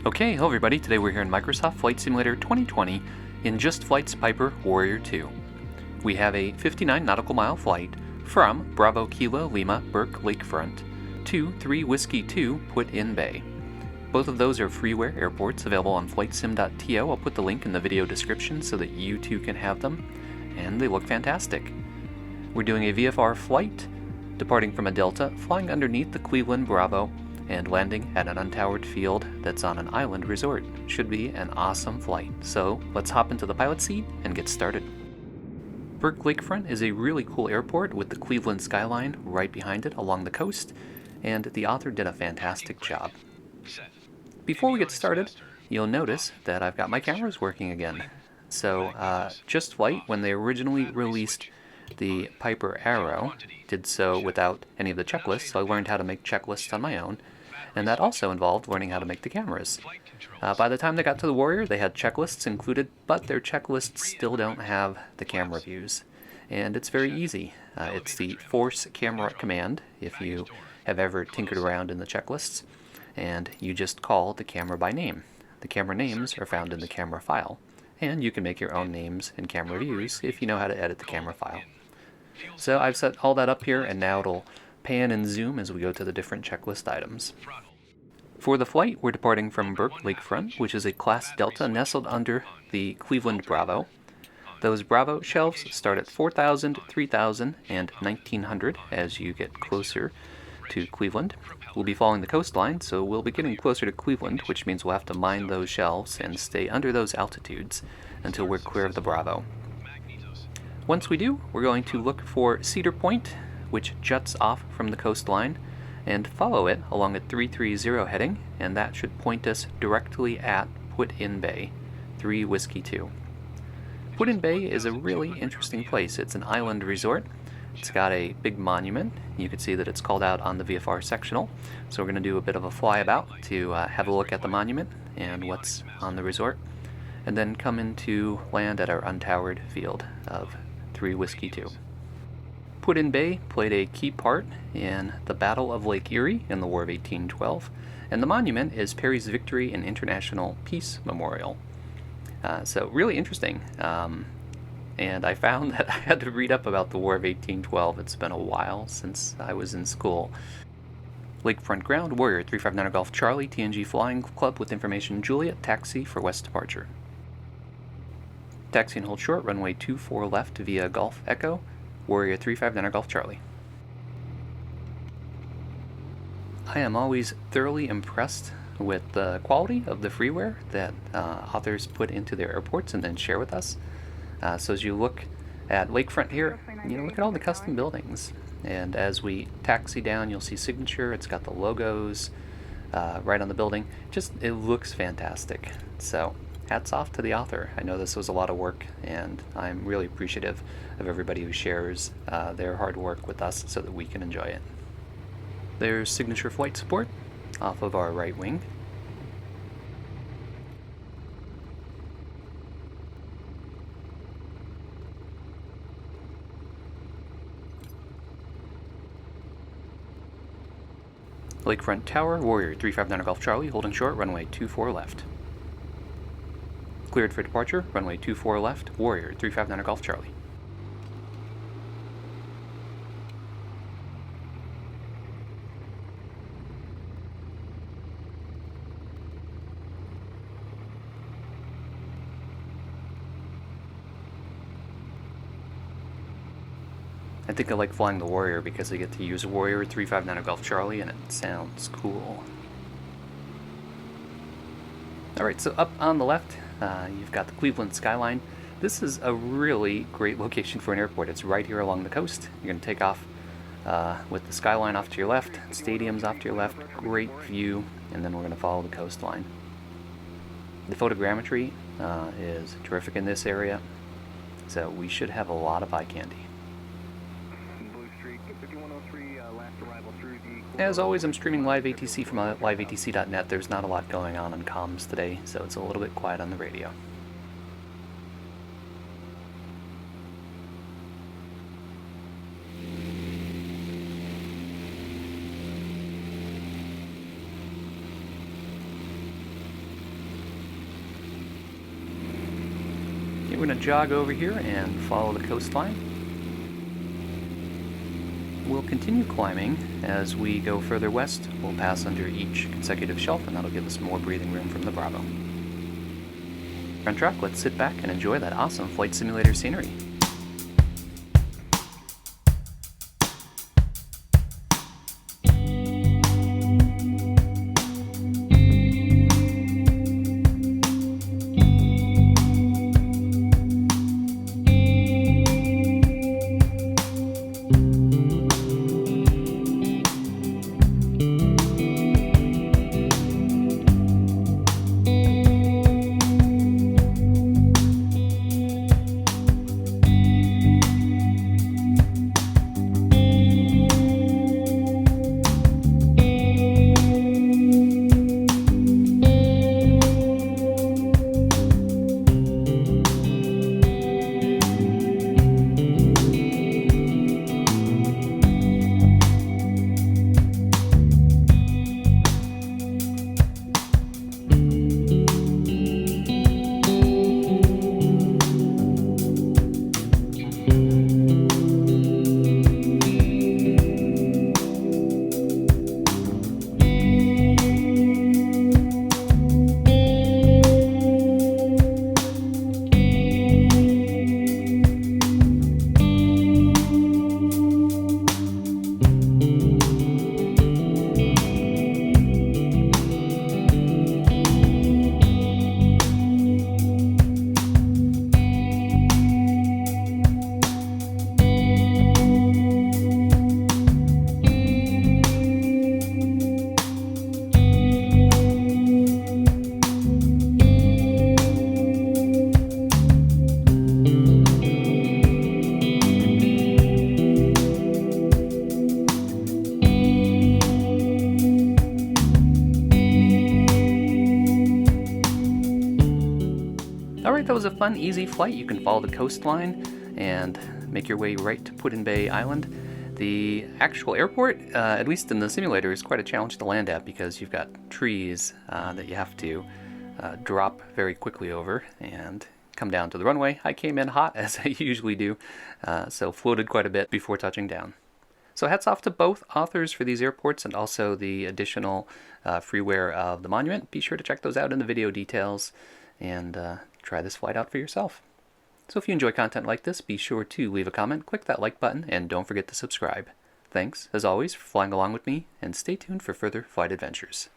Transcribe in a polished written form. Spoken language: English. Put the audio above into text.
Okay, hello everybody. Today we're here in Microsoft Flight Simulator 2020 in JustFlight's Piper Warrior 2. We have a 59 nautical mile flight from Bravo Kilo Lima Burke Lakefront to 3 Whiskey 2 Put-in Bay. Both of those are freeware airports available on flightsim.to. I'll put the link in the video description so that you too can have them, and they look fantastic. We're doing a VFR flight, departing from a Delta, flying underneath the Cleveland Bravo, and landing at an untowered field that's on an island resort. Should be an awesome flight. So let's hop into the pilot seat and get started. Burke Lakefront is a really cool airport with the Cleveland skyline right behind it along the coast, and the author did a fantastic job. Before we get started, you'll notice that I've got my cameras working again. So JustFlight, when they originally released the Piper Arrow, did so without any of the checklists, so I learned how to make checklists on my own, and that also involved learning how to make the cameras. By the time they got to the Warrior, they had checklists included, but their checklists still don't have the camera views. And it's very easy. It's the force camera command, if you have ever tinkered around in the checklists, and you just call the camera by name. The camera names are found in the camera file, and you can make your own names and camera views if you know how to edit the camera file. So I've set all that up here, and now it'll pan and zoom as we go to the different checklist items. For the flight, we're departing from Burke Lakefront, which is a Class Delta nestled under the Cleveland Bravo. Those Bravo shelves start at 4,000, 3,000, and 1,900 as you get closer to Cleveland. We'll be following the coastline, so we'll be getting closer to Cleveland, which means we'll have to mine those shelves and stay under those altitudes until we're clear of the Bravo. Once we do, we're going to look for Cedar Point, which juts off from the coastline, and follow it along a 330 heading, and that should point us directly at Put-in Bay, 3 Whiskey 2. Put-in Bay is a really interesting place. It's an island resort. It's got a big monument. You can see that it's called out on the VFR sectional, so we're going to do a bit of a flyabout to have a look at the monument and what's on the resort, and then come into land at our untowered field of 3 Whiskey 2. Put-in Bay played a key part in the Battle of Lake Erie in the War of 1812, and the monument is Perry's Victory and International Peace Memorial. So really interesting, and I found that I had to read up about the War of 1812. It's been a while since I was in school. Lakefront ground, Warrior 359 Golf Charlie, TNG Flying Club with information Juliet, taxi for west departure. Taxi and hold short, runway 24 left via Golf Echo, Warrior 359 Golf Charlie. I am always thoroughly impressed with the quality of the freeware that authors put into their airports and then share with us. So as you look at Lakefront here, look at all the custom buildings. And as we taxi down, you'll see Signature. It's got the logos right on the building. It looks fantastic. So hats off to the author. I know this was a lot of work, and I'm really appreciative of everybody who shares their hard work with us so that we can enjoy it. There's Signature flight support off of our right wing. Lakefront Tower, Warrior 359 Golf Charlie, holding short, runway 24 left. Cleared for departure, runway 24 left, Warrior 359 Golf Charlie. I think I like flying the Warrior because I get to use Warrior 359 Golf Charlie and it sounds cool. Alright, so up on the left, you've got the Cleveland skyline. This is a really great location for an airport. It's right here along the coast. You're going to take off with the skyline off to your left, stadiums off to your left, great view, and then we're going to follow the coastline. The photogrammetry is terrific in this area, so we should have a lot of eye candy. As always, I'm streaming live ATC from liveatc.net. There's not a lot going on comms today, so it's a little bit quiet on the radio. we're going to jog over here and follow the coastline. We'll continue climbing. As we go further west, we'll pass under each consecutive shelf, and that'll give us more breathing room from the Bravo. On track, let's sit back and enjoy that awesome flight simulator scenery. Alright, that was a fun, easy flight. You can follow the coastline and make your way right to Put-in-Bay Island. The actual airport, at least in the simulator, is quite a challenge to land at because you've got trees that you have to drop very quickly over and come down to the runway. I came in hot, as I usually do, so floated quite a bit before touching down. So hats off to both authors for these airports and also the additional freeware of the monument. Be sure to check those out in the video details and try this flight out for yourself. So if you enjoy content like this, be sure to leave a comment, click that like button, and don't forget to subscribe. Thanks, as always, for flying along with me, and stay tuned for further flight adventures.